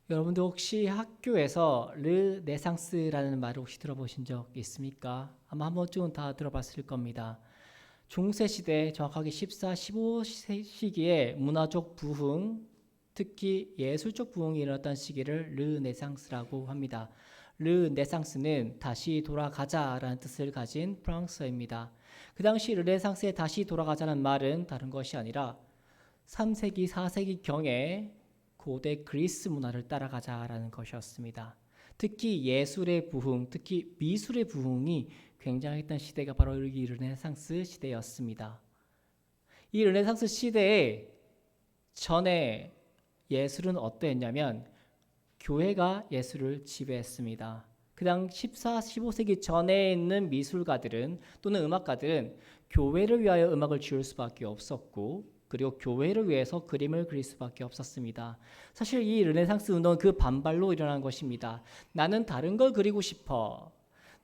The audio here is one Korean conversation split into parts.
여러분들 혹시 학교에서 르네상스라는 말을 혹시 들어보신 적 있습니까? 아마 한 번쯤은 다 들어봤을 겁니다. 중세 시대 정확하게 14, 15세기에 문화적 부흥, 특히 예술적 부흥이 일어났던 시기를 르네상스라고 합니다. 르네상스는 다시 돌아가자라는 뜻을 가진 프랑스어입니다. 그 당시 르네상스에 다시 돌아가자는 말은 다른 것이 아니라 3세기, 4세기 경에 고대 그리스 문화를 따라가자라는 것이었습니다. 특히 예술의 부흥, 특히 미술의 부흥이 굉장했던 시대가 바로 이 르네상스 시대였습니다. 이 르네상스 시대에 전에 예술은 어떠했냐면 교회가 예술을 지배했습니다. 그당 14, 15세기 전에 있는 미술가들은 또는 음악가들은 교회를 위하여 음악을 지을 수밖에 없었고 그리고 교회를 위해서 그림을 그릴 수밖에 없었습니다. 사실 이 르네상스 운동은 그 반발로 일어난 것입니다. 나는 다른 걸 그리고 싶어.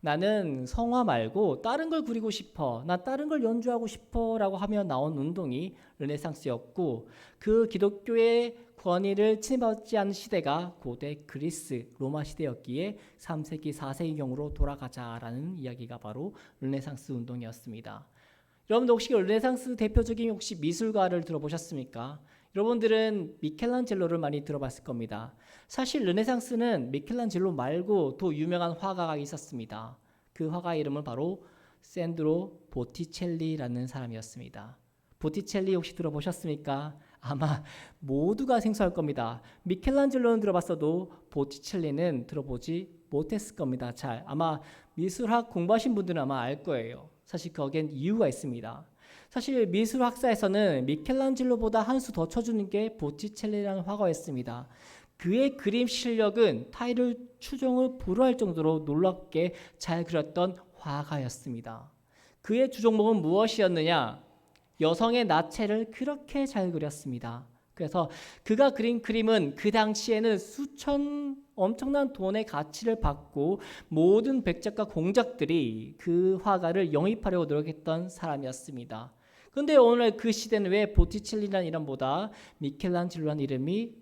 나는 성화 말고 다른 걸 그리고 싶어. 나 다른 걸 연주하고 싶어 라고 하며 나온 운동이 르네상스였고 그 기독교의 권위를 침해받지 않은 시대가 고대 그리스 로마 시대였기에 3세기 4세기경으로 돌아가자라는 이야기가 바로 르네상스 운동이었습니다. 여러분들 혹시 르네상스 대표적인 혹시 미술가를 들어보셨습니까? 여러분들은 미켈란젤로를 많이 들어봤을 겁니다. 사실 르네상스는 미켈란젤로 말고 더 유명한 화가가 있었습니다. 그 화가 이름은 바로 샌드로 보티첼리라는 사람이었습니다. 보티첼리 혹시 들어보셨습니까? 아마 모두가 생소할 겁니다. 미켈란젤로는 들어봤어도 보티첼리는 들어보지 못했을 겁니다. 잘 아마 미술학 공부하신 분들은 아마 알 거예요. 사실 거기엔 이유가 있습니다. 사실 미술학사에서는 미켈란젤로보다 한 수 더 쳐주는 게 보티첼리라는 화가였습니다. 그의 그림 실력은 타일을 추종을 불허할 정도로 놀랍게 잘 그렸던 화가였습니다. 그의 주종목은 무엇이었느냐? 여성의 나체를 그렇게 잘 그렸습니다. 그래서 그가 그린 그림은 그 당시에는 수천 엄청난 돈의 가치를 받고 모든 백작과 공작들이 그 화가를 영입하려고 노력했던 사람이었습니다. 그런데 오늘 그 시대는 왜 보티첼리라는 이름보다 미켈란젤로라는 이름이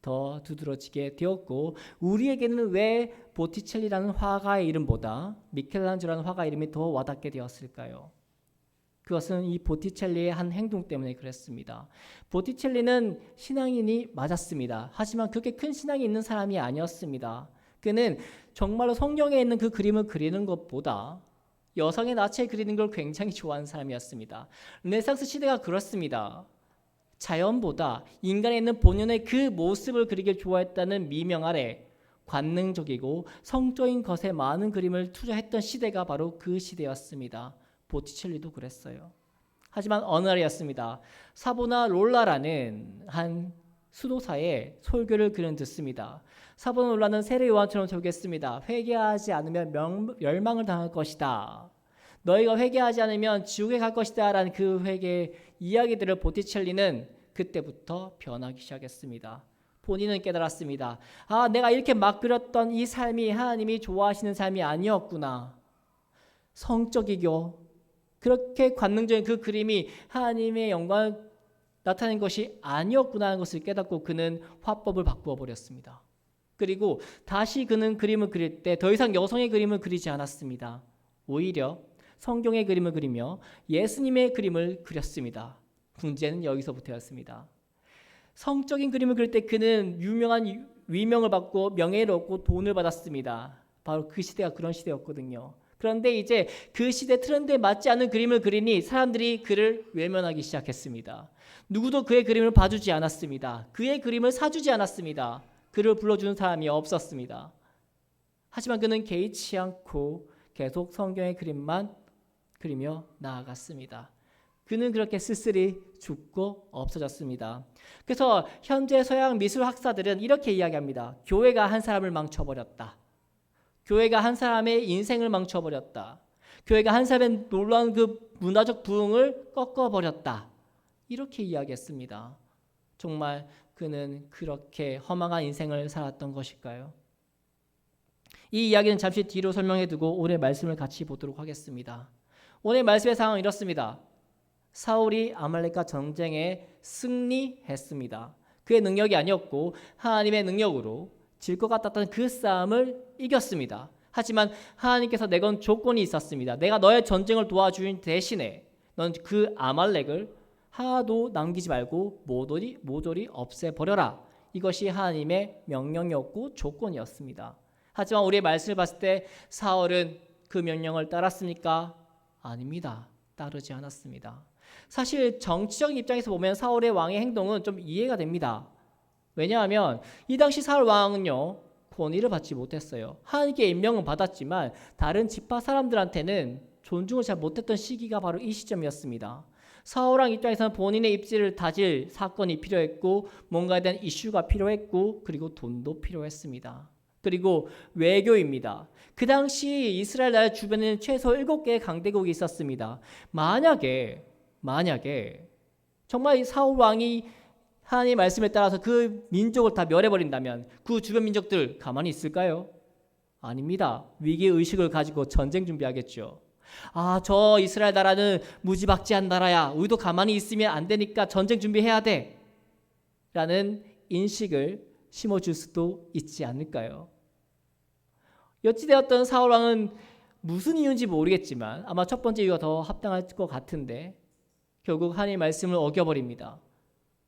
더 두드러지게 되었고 우리에게는 왜 보티첼리라는 화가의 이름보다 미켈란젤로라는 화가 이름이 더 와닿게 되었을까요? 그것은 이 보티첼리의 한 행동 때문에 그랬습니다. 보티첼리는 신앙인이 맞았습니다. 하지만 그렇게 큰 신앙이 있는 사람이 아니었습니다. 그는 정말로 성경에 있는 그 그림을 그리는 것보다 여성의 나체 그리는 걸 굉장히 좋아하는 사람이었습니다. 르네상스 시대가 그렇습니다. 자연보다 인간에 있는 본연의 그 모습을 그리길 좋아했다는 미명 아래 관능적이고 성적인 것에 많은 그림을 투자했던 시대가 바로 그 시대였습니다. 보티첼리도 그랬어요. 하지만 어느 날이었습니다. 사보나 롤라라는 한 수도사의 설교를 그는 듣습니다. 사보나 롤라는 세례 요한처럼 설교했습니다. 회개하지 않으면 멸망을 당할 것이다. 너희가 회개하지 않으면 지옥에 갈 것이다 라는 그 회개 이야기들을 보티첼리는 그때부터 변하기 시작했습니다. 본인은 깨달았습니다. 아, 내가 이렇게 막 그렸던 이 삶이 하나님이 좋아하시는 삶이 아니었구나. 성적이고 그렇게 관능적인 그 그림이 하나님의 영광을 나타낸 것이 아니었구나 하는 것을 깨닫고 그는 화법을 바꾸어 버렸습니다. 그리고 다시 그는 그림을 그릴 때 더 이상 여성의 그림을 그리지 않았습니다. 오히려 성경의 그림을 그리며 예수님의 그림을 그렸습니다. 문제는 여기서부터였습니다. 성적인 그림을 그릴 때 그는 유명한 위명을 받고 명예를 얻고 돈을 받았습니다. 바로 그 시대가 그런 시대였거든요. 그런데 이제 그 시대 트렌드에 맞지 않는 그림을 그리니 사람들이 그를 외면하기 시작했습니다. 누구도 그의 그림을 봐주지 않았습니다. 그의 그림을 사주지 않았습니다. 그를 불러주는 사람이 없었습니다. 하지만 그는 개의치 않고 계속 성경의 그림만 그리며 나아갔습니다. 그는 그렇게 쓸쓸히 죽고 없어졌습니다. 그래서 현재 서양 미술 학사들은 이렇게 이야기합니다. 교회가 한 사람을 망쳐버렸다. 교회가 한 사람의 인생을 망쳐버렸다. 교회가 한 사람의 놀라운 그 문화적 부흥을 꺾어버렸다. 이렇게 이야기했습니다. 정말 그는 그렇게 허망한 인생을 살았던 것일까요? 이 이야기는 잠시 뒤로 설명해 두고 오늘 말씀을 같이 보도록 하겠습니다. 오늘 말씀의 상황은 이렇습니다. 사울이 아말렉과 전쟁에 승리했습니다. 그의 능력이 아니었고 하나님의 능력으로 질 것 같았던 그 싸움을 이겼습니다. 하지만 하나님께서 내건 조건이 있었습니다. 내가 너의 전쟁을 도와주는 대신에 넌 그 아말렉을 하나도 남기지 말고 모조리 없애버려라. 이것이 하나님의 명령이었고 조건이었습니다. 하지만 우리의 말씀을 봤을 때 사울은 그 명령을 따랐습니까? 아닙니다. 따르지 않았습니다. 사실 정치적인 입장에서 보면 사울의 왕의 행동은 좀 이해가 됩니다. 왜냐하면 이 당시 사울 왕은요, 권위를 받지 못했어요. 하나님께 임명은 받았지만 다른 지파 사람들한테는 존중을 잘 못했던 시기가 바로 이 시점이었습니다. 사울 왕 입장에서는 본인의 입지를 다질 사건이 필요했고 뭔가에 대한 이슈가 필요했고 그리고 돈도 필요했습니다. 그리고 외교입니다. 그 당시 이스라엘 나라 주변에는 최소 7개의 강대국이 있었습니다. 만약에 정말 사울 왕이 하나님의 말씀에 따라서 그 민족을 다 멸해버린다면 그 주변 민족들 가만히 있을까요? 아닙니다. 위기의식을 가지고 전쟁 준비하겠죠. 저 이스라엘 나라는 무지박지한 나라야. 우리도 가만히 있으면 안 되니까 전쟁 준비해야 돼. 라는 인식을 심어줄 수도 있지 않을까요? 어찌되었든 사울 왕은 무슨 이유인지 모르겠지만 아마 첫 번째 이유가 더 합당할 것 같은데 결국 하나님의 말씀을 어겨버립니다.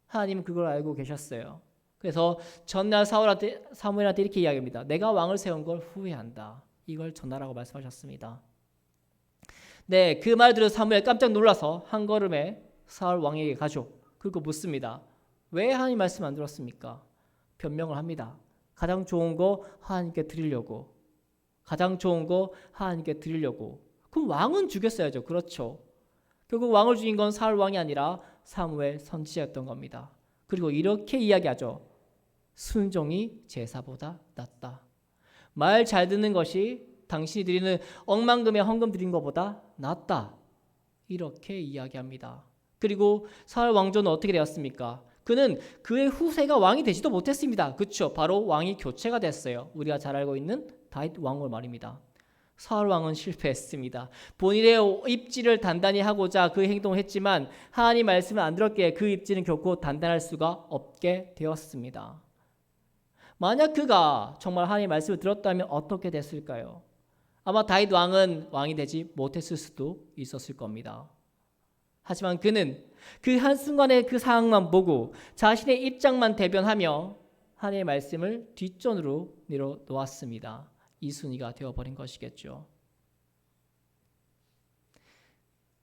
하나님은 그걸 알고 계셨어요. 그래서 전날 사무엘한테 이렇게 이야기합니다. 내가 왕을 세운 걸 후회한다. 이걸 전하라고 말씀하셨습니다. 네, 그 말 들은 사무엘 깜짝 놀라서 한 걸음에 사울 왕에게 가죠. 그리고 묻습니다. 왜 하나님 말씀 안 들었습니까? 변명을 합니다. 가장 좋은 거 하나님께 드리려고. 그럼 왕은 죽였어야죠. 그렇죠. 결국 왕을 죽인 건 사울 왕이 아니라 사무엘 선지자였던 겁니다. 그리고 이렇게 이야기하죠. 순종이 제사보다 낫다. 말 잘 듣는 것이 당신이 드리는 억만금의 헌금 드린 것보다 낫다. 이렇게 이야기합니다. 그리고 사울 왕조는 어떻게 되었습니까? 그는 그의 후세가 왕이 되지도 못했습니다. 그렇죠. 바로 왕이 교체가 됐어요. 우리가 잘 알고 있는 다윗 왕을 말입니다. 사울 왕은 실패했습니다. 본인의 입지를 단단히 하고자 그 행동을 했지만 하나님 말씀을 안 들었기에 그 입지는 결코 단단할 수가 없게 되었습니다. 만약 그가 정말 하나님 말씀을 들었다면 어떻게 됐을까요? 아마 다윗 왕은 왕이 되지 못했을 수도 있었을 겁니다. 하지만 그는 그 한순간의 그 상황만 보고 자신의 입장만 대변하며 하나님의 말씀을 뒷전으로 내려놓았습니다. 이순이가 되어버린 것이겠죠.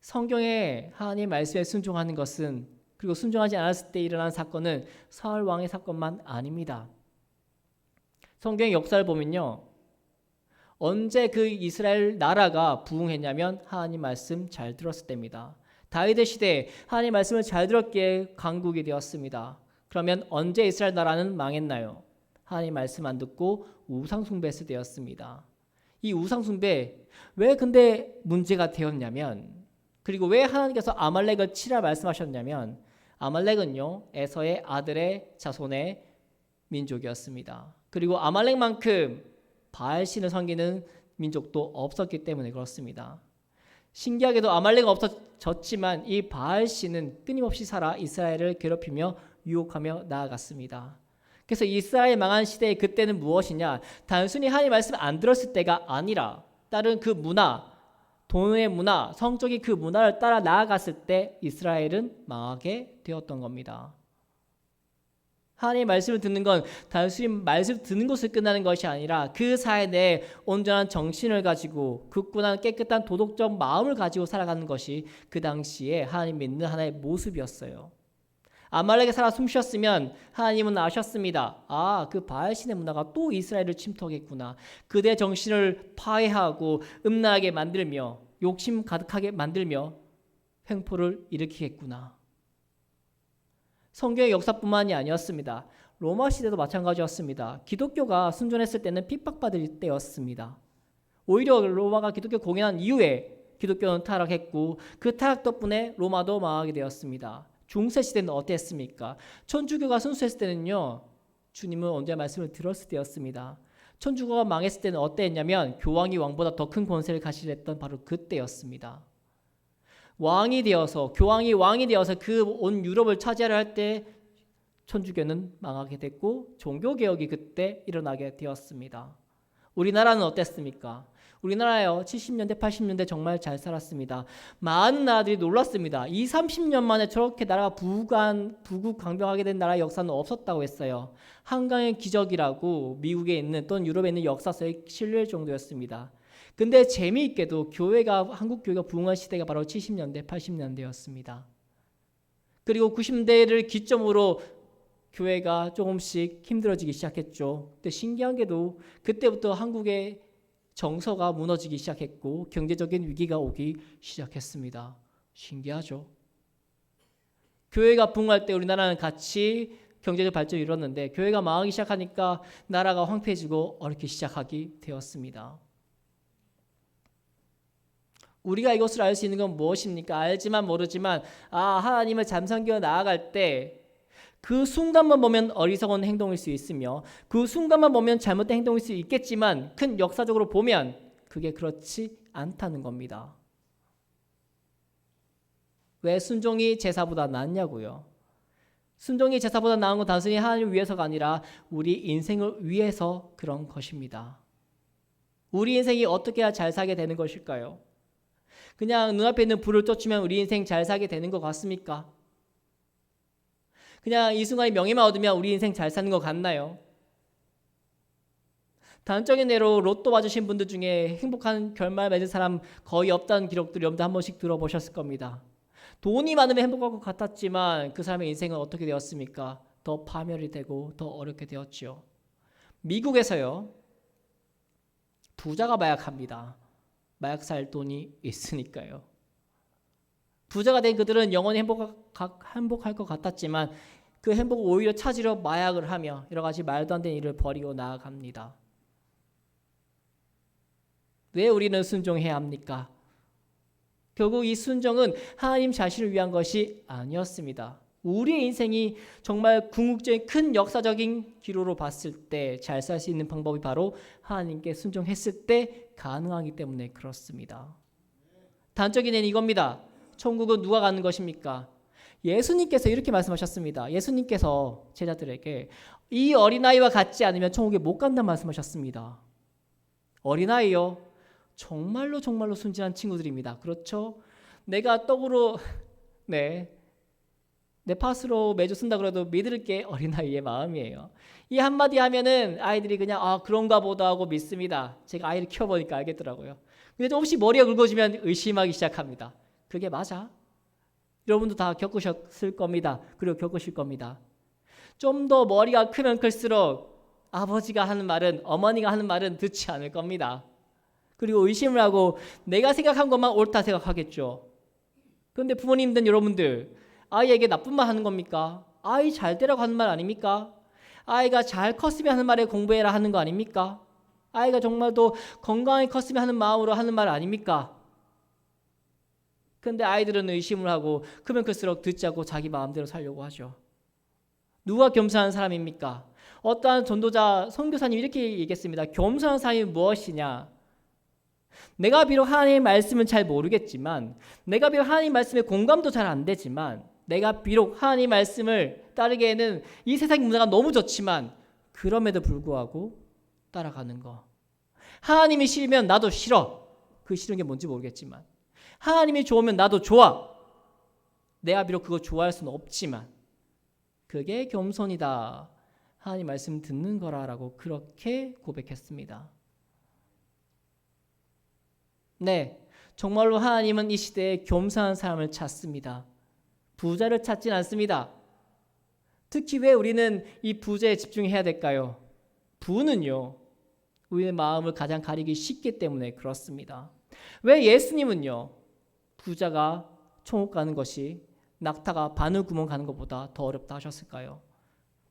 성경에 하나님의 말씀에 순종하는 것은 그리고 순종하지 않았을 때 일어난 사건은 사울 왕의 사건만 아닙니다. 성경의 역사를 보면요. 언제 그 이스라엘 나라가 부흥했냐면 하나님 말씀 잘 들었을 때입니다. 다윗의 시대에 하나님 말씀을 잘 들었기에 강국이 되었습니다. 그러면 언제 이스라엘 나라는 망했나요? 하나님 말씀 안 듣고 우상 숭배했을 때였습니다. 이 우상 숭배 왜 근데 문제가 되었냐면 그리고 왜 하나님께서 아말렉을 치라 말씀하셨냐면 아말렉은요 에서의 아들의 자손의 민족이었습니다. 그리고 아말렉만큼 바알신을 섬기는 민족도 없었기 때문에 그렇습니다. 신기하게도 아말렉은 없어졌지만 이 바알신은 끊임없이 살아 이스라엘을 괴롭히며 유혹하며 나아갔습니다. 그래서 이스라엘 망한 시대의 그때는 무엇이냐? 단순히 하나님 말씀 안 들었을 때가 아니라 다른 그 문화, 돈의 문화, 성적인 그 문화를 따라 나아갔을 때 이스라엘은 망하게 되었던 겁니다. 하나님의 말씀을 듣는 건 단순히 말씀 듣는 것을 끝나는 것이 아니라 그 사회 내에 온전한 정신을 가지고 굳건한 깨끗한 도덕적 마음을 가지고 살아가는 것이 그 당시에 하나님 믿는 하나의 모습이었어요. 아말렉에 살아 숨쉬었으면 하나님은 아셨습니다. 그 바알신의 문화가 또 이스라엘을 침투하겠구나. 그들의 정신을 파괴하고 음란하게 만들며 욕심 가득하게 만들며 횡포를 일으키겠구나. 성경의 역사뿐만이 아니었습니다. 로마 시대도 마찬가지였습니다. 기독교가 순전했을 때는 핍박받을 때였습니다. 오히려 로마가 기독교 공연한 이후에 기독교는 타락했고 그 타락 덕분에 로마도 망하게 되었습니다. 중세 시대는 어땠습니까? 천주교가 순수했을 때는요. 주님은 언제 말씀을 들었을 때였습니다. 천주교가 망했을 때는 어땠냐면 교황이 왕보다 더 큰 권세를 가지랬던 바로 그때였습니다. 교황이 왕이 되어서 그 온 유럽을 차지하려 할 때 천주교는 망하게 됐고 종교개혁이 그때 일어나게 되었습니다. 우리나라는 어땠습니까? 우리나라요 70년대 80년대 정말 잘 살았습니다. 많은 나라들이 놀랐습니다. 30년 만에 저렇게 나라가 부국 강병하게 된 나라의 역사는 없었다고 했어요. 한강의 기적이라고 미국에 있는 또는 유럽에 있는 역사서에 실릴 정도였습니다. 근데 재미있게도 한국 교회가 부흥한 시대가 바로 70년대 80년대였습니다. 그리고 90년대를 기점으로 교회가 조금씩 힘들어지기 시작했죠. 근데 신기한 게도 그때부터 한국의 정서가 무너지기 시작했고 경제적인 위기가 오기 시작했습니다. 신기하죠. 교회가 부흥할 때 우리나라는 같이 경제적 발전을 이뤘는데 교회가 망하기 시작하니까 나라가 황폐해지고 어렵게 시작하게 되었습니다. 우리가 이것을 알 수 있는 건 무엇입니까? 알지만 모르지만 하나님을 잠잠기어 나아갈 때 그 순간만 보면 어리석은 행동일 수 있으며 그 순간만 보면 잘못된 행동일 수 있겠지만 큰 역사적으로 보면 그게 그렇지 않다는 겁니다. 왜 순종이 제사보다 낫냐고요? 순종이 제사보다 나은 건 단순히 하나님을 위해서가 아니라 우리 인생을 위해서 그런 것입니다. 우리 인생이 어떻게 해야 잘 살게 되는 것일까요? 그냥 눈앞에 있는 불을 쫓으면 우리 인생 잘 살게 되는 것 같습니까? 그냥 이 순간에 명예만 얻으면 우리 인생 잘 사는 것 같나요? 단적인 예로 로또 맞으신 분들 중에 행복한 결말 맺은 사람 거의 없다는 기록들 여러분들 한 번씩 들어보셨을 겁니다. 돈이 많으면 행복할 것 같았지만 그 사람의 인생은 어떻게 되었습니까? 더 파멸이 되고 더 어렵게 되었죠. 미국에서요. 부자가 마약합니다. 마약 살 돈이 있으니까요. 부자가 된 그들은 영원히 행복할 것 같았지만 그 행복을 오히려 찾으려 마약을 하며 여러 가지 말도 안 되는 일을 벌이고 나아갑니다. 왜 우리는 순종해야 합니까? 결국 이 순종은 하나님 자신을 위한 것이 아니었습니다. 우리의 인생이 정말 궁극적인 큰 역사적인 기로로 봤을 때 잘 살 수 있는 방법이 바로 하나님께 순종했을 때 가능하기 때문에 그렇습니다. 단적인 예는 이겁니다. 천국은 누가 가는 것입니까? 예수님께서 이렇게 말씀하셨습니다. 예수님께서 제자들에게 이 어린아이와 같지 않으면 천국에 못 간다는 말씀하셨습니다. 어린아이요. 정말로 순진한 친구들입니다. 그렇죠? 내가 떡으로 내 팥으로 매주 쓴다 그래도 믿을 게 어린아이의 마음이에요. 이 한마디 하면은 아이들이 그냥 그런가 보다 하고 믿습니다. 제가 아이를 키워보니까 알겠더라고요. 근데 조금씩 머리가 굵어지면 의심하기 시작합니다. 그게 맞아? 여러분도 다 겪으셨을 겁니다. 그리고 겪으실 겁니다. 좀 더 머리가 크면 클수록 아버지가 하는 말은 어머니가 하는 말은 듣지 않을 겁니다. 그리고 의심을 하고 내가 생각한 것만 옳다 생각하겠죠. 그런데 부모님들 여러분들 아이에게 나쁜 말 하는 겁니까? 아이 잘 되라고 하는 말 아닙니까? 아이가 잘 컸으면 하는 말에 공부해라 하는 거 아닙니까? 아이가 정말 더 건강하게 컸으면 하는 마음으로 하는 말 아닙니까? 그런데 아이들은 의심을 하고 크면 클수록 듣지 않고 자기 마음대로 살려고 하죠. 누가 겸손한 사람입니까? 어떠한 전도자 선교사님이 이렇게 얘기했습니다. 겸손한 사람이 무엇이냐? 내가 비록 하나님의 말씀은 잘 모르겠지만 내가 비록 하나님 말씀에 공감도 잘 안 되지만 내가 비록 하나님 말씀을 따르기에는 이 세상 문화가 너무 좋지만 그럼에도 불구하고 따라가는 거. 하나님이 싫으면 나도 싫어. 그 싫은 게 뭔지 모르겠지만 하나님이 좋으면 나도 좋아. 내가 비록 그거 좋아할 수는 없지만 그게 겸손이다. 하나님 말씀 듣는 거라라고 그렇게 고백했습니다. 네, 정말로 하나님은 이 시대에 겸손한 사람을 찾습니다. 부자를 찾진 않습니다. 특히 왜 우리는 이 부자에 집중해야 될까요? 부는요, 우리의 마음을 가장 가리기 쉽기 때문에 그렇습니다. 왜 예수님은요, 부자가 천국 가는 것이 낙타가 바늘구멍 가는 것보다 더 어렵다 하셨을까요?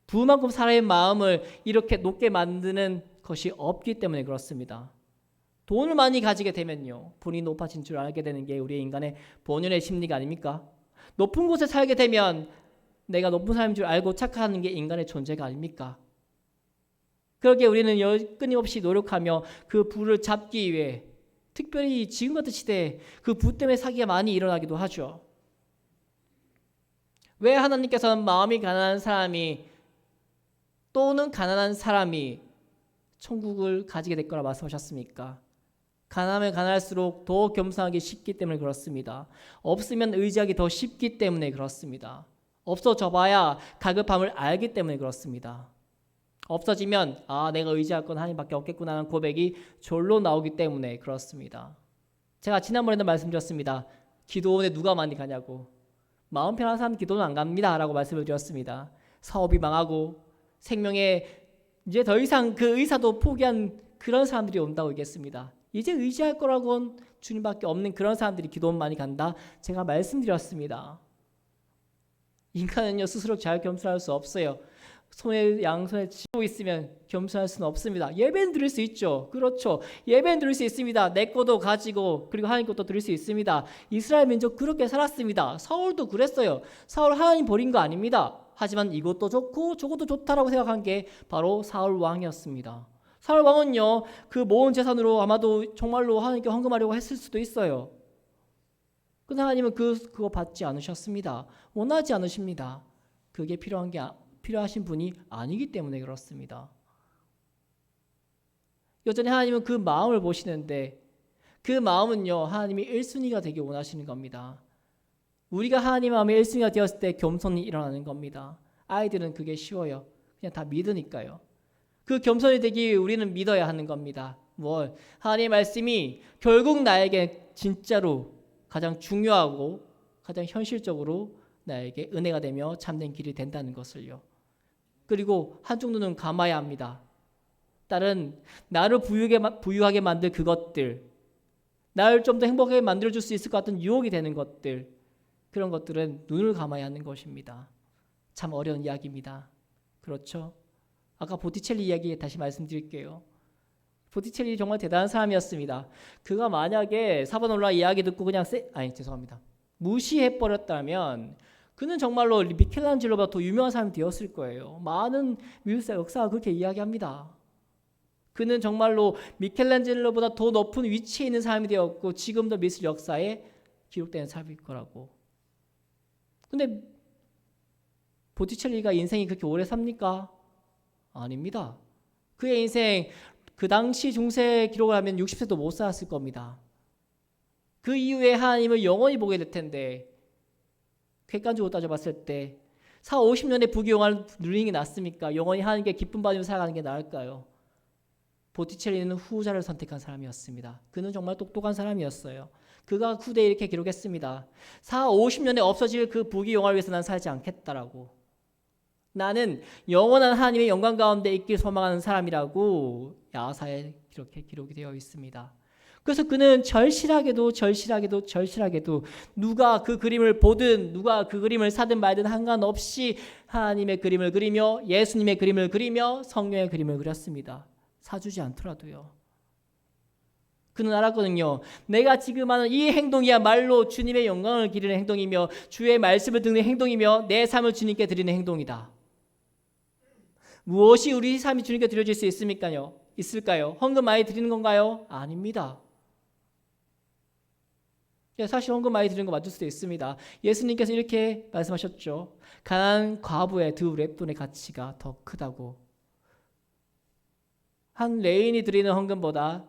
부만큼 사람의 마음을 이렇게 높게 만드는 것이 없기 때문에 그렇습니다. 돈을 많이 가지게 되면요, 본인이 높아진 줄 알게 되는 게 우리의 인간의 본연의 심리가 아닙니까? 높은 곳에 살게 되면 내가 높은 사람인 줄 알고 착각하는 게 인간의 존재가 아닙니까? 그렇게 우리는 끊임없이 노력하며 그 부를 잡기 위해 특별히 지금 같은 시대에 그 부 때문에 사기가 많이 일어나기도 하죠. 왜 하나님께서는 마음이 가난한 사람이 또는 가난한 사람이 천국을 가지게 될 거라 말씀하셨습니까? 가난하면 가난할수록 더 겸손하기 쉽기 때문에 그렇습니다. 없으면 의지하기 더 쉽기 때문에 그렇습니다. 없어져 봐야 다급함을 알기 때문에 그렇습니다. 없어지면 내가 의지할 건 하나님밖에 없겠구나 하는 고백이 절로 나오기 때문에 그렇습니다. 제가 지난번에도 말씀드렸습니다. 기도원에 누가 많이 가냐고. 마음 편한 사람 기도는 안 갑니다 라고 말씀을 드렸습니다. 사업이 망하고 생명에 이제 더 이상 그 의사도 포기한 그런 사람들이 온다고 얘기했습니다. 이제 의지할 거라고는 주님밖에 없는 그런 사람들이 기도원 많이 간다. 제가 말씀드렸습니다. 인간은요 스스로 잘 겸손할 수 없어요. 양손에 쥐고 있으면 겸손할 수는 없습니다. 예배는 드릴 수 있죠. 그렇죠. 예배는 드릴 수 있습니다. 내 것도 가지고 그리고 하나님 것도 드릴 수 있습니다. 이스라엘 민족 그렇게 살았습니다. 사울도 그랬어요. 사울 하나님 버린 거 아닙니다. 하지만 이것도 좋고 저것도 좋다라고 생각한 게 바로 사울 왕이었습니다. 사울 왕은요 그 모은 재산으로 아마도 정말로 하나님께 헌금하려고 했을 수도 있어요. 그러나 하나님은 그거 받지 않으셨습니다. 원하지 않으십니다. 그게 필요하신 분이 아니기 때문에 그렇습니다. 여전히 하나님은 그 마음을 보시는데 그 마음은요 하나님이 1순위가 되기 원하시는 겁니다. 우리가 하나님 마음에 1순위가 되었을 때 겸손이 일어나는 겁니다. 아이들은 그게 쉬워요. 그냥 다 믿으니까요. 그 겸손이 되기 위해 우리는 믿어야 하는 겁니다. 뭘? 하나님의 말씀이 결국 나에게 진짜로 가장 중요하고 가장 현실적으로 나에게 은혜가 되며 참된 길이 된다는 것을요. 그리고 한쪽 눈은 감아야 합니다. 다른 나를 부유하게 만들 그것들, 나를 좀 더 행복하게 만들어줄 수 있을 것 같은 유혹이 되는 것들, 그런 것들은 눈을 감아야 하는 것입니다. 참 어려운 이야기입니다. 그렇죠? 아까 보티첼리 이야기 다시 말씀드릴게요. 보티첼리 정말 대단한 사람이었습니다. 그가 만약에 사바놀라 이야기 듣고 그냥 무시해버렸다면 그는 정말로 미켈란젤로보다 더 유명한 사람이 되었을 거예요. 많은 미국 역사가 그렇게 이야기합니다. 그는 정말로 미켈란젤로보다 더 높은 위치에 있는 사람이 되었고 지금도 미술 역사에 기록되는 사람일 거라고. 근데 보티첼리가 인생이 그렇게 오래 삽니까? 아닙니다. 그의 인생 그 당시 중세 기록을 하면 60세도 못 살았을 겁니다. 그 이후에 하나님을 영원히 보게 될 텐데 객관적으로 따져봤을 때 40-50년의 부귀영화를 누리는 게 낫습니까? 영원히 하나님께 기쁨 받으며 살아가는 게 나을까요? 보티첼리는 후자를 선택한 사람이었습니다. 그는 정말 똑똑한 사람이었어요. 그가 후대에 이렇게 기록했습니다. 40-50년에 없어질 그 부귀영화를 위해서 난 살지 않겠다라고. 나는 영원한 하나님의 영광 가운데 있길 소망하는 사람이라고 야사에 이렇게 기록이 되어 있습니다. 그래서 그는 절실하게도 누가 그 그림을 보든 누가 그 그림을 사든 말든 상관없이 하나님의 그림을 그리며 예수님의 그림을 그리며 성령의 그림을 그렸습니다. 사주지 않더라도요. 그는 알았거든요. 내가 지금 하는 이 행동이야말로 주님의 영광을 기리는 행동이며 주의 말씀을 듣는 행동이며 내 삶을 주님께 드리는 행동이다. 무엇이 우리 삶이 주님께 드려질 수 있을까요? 헌금 많이 드리는 건가요? 아닙니다. 사실 헌금 많이 드리는 거 맞을 수도 있습니다. 예수님께서 이렇게 말씀하셨죠. 가난한 과부의 2렙돈의 가치가 더 크다고. 한 레인이 드리는 헌금보다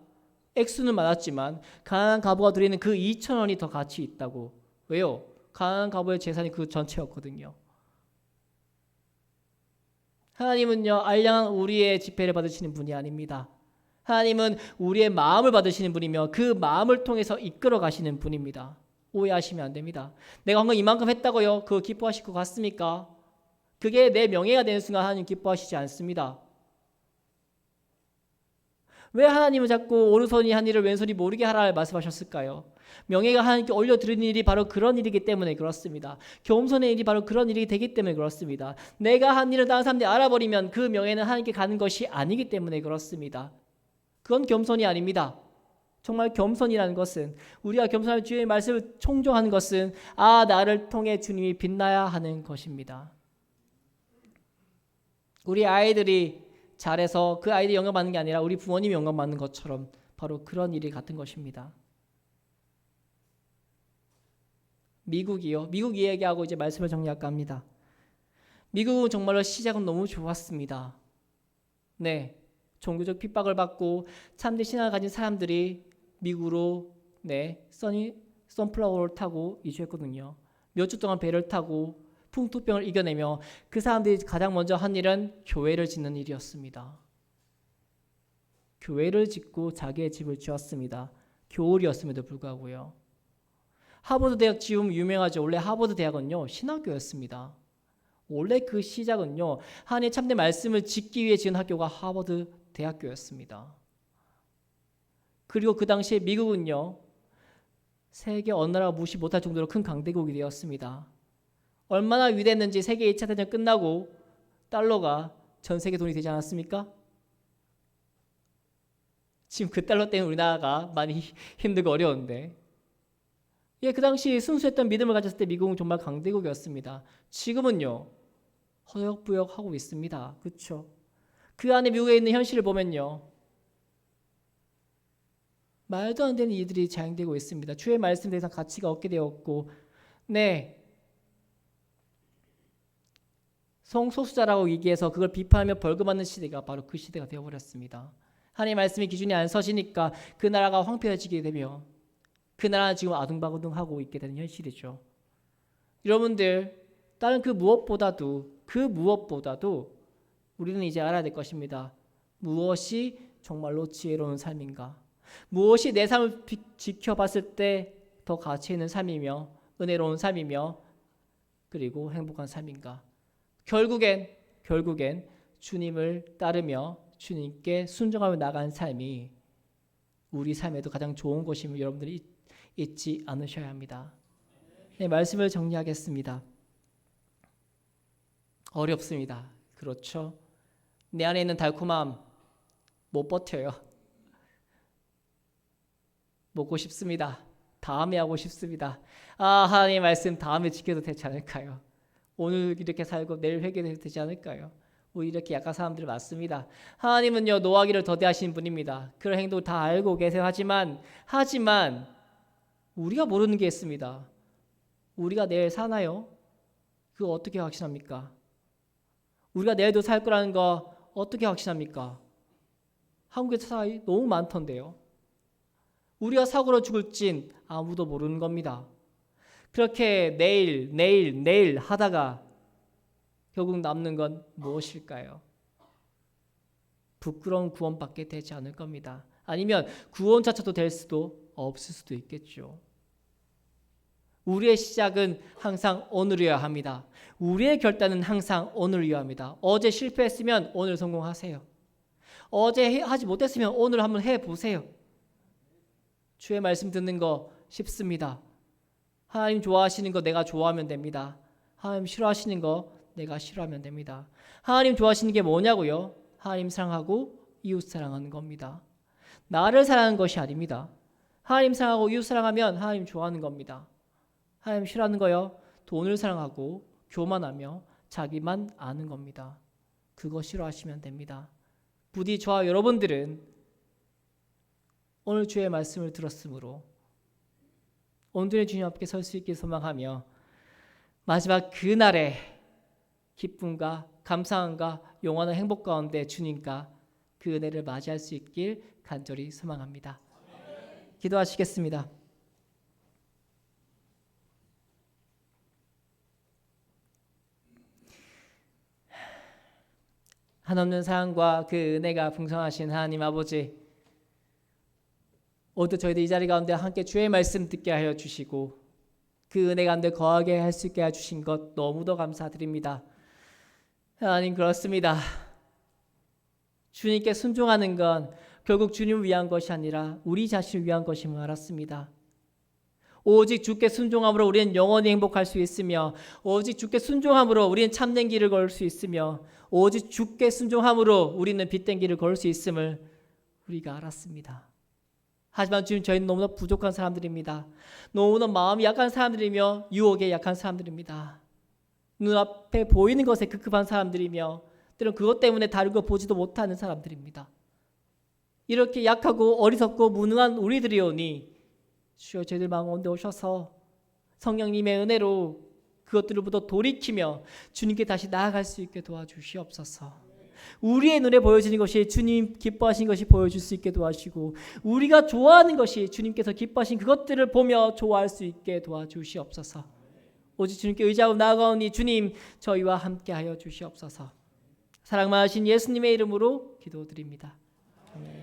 액수는 많았지만 가난한 과부가 드리는 그 2,000원이 더 가치 있다고. 왜요? 가난한 과부의 재산이 그 전체였거든요. 하나님은요 알량한 우리의 지폐를 받으시는 분이 아닙니다. 하나님은 우리의 마음을 받으시는 분이며 그 마음을 통해서 이끌어 가시는 분입니다. 오해하시면 안 됩니다. 내가 헌금 이만큼 했다고요? 그거 기뻐하실 것 같습니까? 그게 내 명예가 되는 순간 하나님 기뻐하시지 않습니다. 왜 하나님은 자꾸 오른손이 한 일을 왼손이 모르게 하라 말씀하셨을까요? 명예가 하나님께 올려드리는 일이 바로 그런 일이기 때문에 그렇습니다. 겸손의 일이 바로 그런 일이 되기 때문에 그렇습니다. 내가 한 일을 다른 사람들이 알아버리면 그 명예는 하나님께 가는 것이 아니기 때문에 그렇습니다. 그건 겸손이 아닙니다. 정말 겸손이라는 것은 우리가 겸손한 주의 말씀을 청종하는 것은 나를 통해 주님이 빛나야 하는 것입니다. 우리 아이들이 잘해서 그 아이들이 영광받는 게 아니라 우리 부모님이 영광받는 것처럼 바로 그런 일이 같은 것입니다. 미국 이야기하고 이제 말씀을 정리할까 합니다. 미국은 정말로 시작은 너무 좋았습니다. 네, 종교적 핍박을 받고 참된 신앙을 가진 사람들이 미국으로 네, 선플라워를 타고 이주했거든요. 몇 주 동안 배를 타고 풍토병을 이겨내며 그 사람들이 가장 먼저 한 일은 교회를 짓는 일이었습니다. 교회를 짓고 자기의 집을 지었습니다. 겨울이었음에도 불구하고요. 하버드 대학 지금 유명하죠. 원래 하버드 대학은요, 신학교였습니다. 원래 그 시작은요, 하나님의 참된 말씀을 짓기 위해 지은 학교가 하버드 대학교였습니다. 그리고 그 당시에 미국은요, 세계 어느 나라가 무시 못할 정도로 큰 강대국이 되었습니다. 얼마나 위대했는지 세계 2차 대전 끝나고 달러가 전 세계 돈이 되지 않았습니까? 지금 그 달러 때문에 우리나라가 많이 힘들고 어려운데, 예, 그 당시 순수했던 믿음을 가졌을 때 미국은 정말 강대국이었습니다. 지금은요, 허역부역 하고 있습니다. 그렇죠? 그 안에 미국에 있는 현실을 보면요, 말도 안 되는 일들이 자행되고 있습니다. 주의 말씀 더 이상 가치가 없게 되었고, 네, 성소수자라고 얘기해서 그걸 비판하며 벌금받는 시대가 바로 그 시대가 되어버렸습니다. 하나님의 말씀이 기준이 안 서지니까 그 나라가 황폐해지게 되며 그 나라는 지금 아둥바둥하고 있게 되는 현실이죠. 여러분들, 다른 그 무엇보다도 우리는 이제 알아야 될 것입니다. 무엇이 정말로 지혜로운 삶인가? 무엇이 내 삶을 지켜봤을 때 더 가치 있는 삶이며 은혜로운 삶이며 그리고 행복한 삶인가? 결국엔 주님을 따르며 주님께 순종하며 나간 삶이 우리 삶에도 가장 좋은 것임을 여러분들이 잊지 않으셔야 합니다. 네, 말씀을 정리하겠습니다. 어렵습니다. 그렇죠? 내 안에 있는 달콤함 못 버텨요. 먹고 싶습니다. 다음에 하고 싶습니다. 하나님의 말씀 다음에 지켜도 되지 않을까요? 오늘 이렇게 살고 내일 회개해도 되지 않을까요? 우리 이렇게 약한 사람들 많습니다. 하나님은요, 노하기를 더디하시는 분입니다. 그런 행동을 다 알고 계세요. 하지만 우리가 모르는 게 있습니다. 우리가 내일 사나요? 그거 어떻게 확신합니까? 우리가 내일도 살 거라는 거 어떻게 확신합니까? 한국에 사람이 너무 많던데요. 우리가 사고로 죽을진 아무도 모르는 겁니다. 그렇게 내일 하다가 결국 남는 건 무엇일까요? 부끄러운 구원밖에 되지 않을 겁니다. 아니면 구원자체도 될 수도 없을 수도 있겠죠. 우리의 시작은 항상 오늘이어야 합니다. 우리의 결단은 항상 오늘이어야 합니다. 어제 실패했으면 오늘 성공하세요. 어제 하지 못했으면 오늘 한번 해보세요. 주의 말씀 듣는 거 쉽습니다. 하나님 좋아하시는 거 내가 좋아하면 됩니다. 하나님 싫어하시는 거 내가 싫어하면 됩니다. 하나님 좋아하시는 게 뭐냐고요? 하나님 사랑하고 이웃 사랑하는 겁니다. 나를 사랑하는 것이 아닙니다. 하나님 사랑하고 이웃 사랑하면 하나님 좋아하는 겁니다. 하나님 싫어하는 거요? 돈을 사랑하고 교만하며 자기만 아는 겁니다. 그거 싫어하시면 됩니다. 부디 저와 여러분들은 오늘 주의 말씀을 들었으므로 오늘의 주님 앞에 설 수 있게 소망하며 마지막 그날의 기쁨과 감사함과 영원한 행복 가운데 주님과 그 은혜를 맞이할 수 있길 간절히 소망합니다. 기도하시겠습니다. 한없는 사랑과 그 은혜가 풍성하신 하나님 아버지, 오늘 저희들 이 자리 가운데 함께 주의 말씀 듣게 하여 주시고 그 은혜 가운데 거하게 할 수 있게 해주신 것 너무도 감사드립니다. 하나님, 그렇습니다. 주님께 순종하는 건 결국 주님을 위한 것이 아니라 우리 자신을 위한 것임을 알았습니다. 오직 주께 순종함으로 우리는 영원히 행복할 수 있으며 오직 주께 순종함으로 우리는 참된 길을 걸을 수 있으며 오직 주께 순종함으로 우리는 빛된 길을 걸을 수 있음을 우리가 알았습니다. 하지만 주님, 저희는 너무나 부족한 사람들입니다. 너무나 마음이 약한 사람들이며 유혹에 약한 사람들입니다. 눈앞에 보이는 것에 급급한 사람들이며 때론 그것 때문에 다른 거 보지도 못하는 사람들입니다. 이렇게 약하고 어리석고 무능한 우리들이오니 주여, 저희들 마음 가운데 오셔서 성령님의 은혜로 그것들로부터 돌이키며 주님께 다시 나아갈 수 있게 도와주시옵소서. 우리의 눈에 보여지는 것이 주님 기뻐하신 것이 보여줄 수 있게 도와주시고 우리가 좋아하는 것이 주님께서 기뻐하신 그것들을 보며 좋아할 수 있게 도와주시옵소서. 오직 주님께 의지하고 나아가오니 주님 저희와 함께하여 주시옵소서. 사랑 많으신 예수님의 이름으로 기도드립니다. 아멘.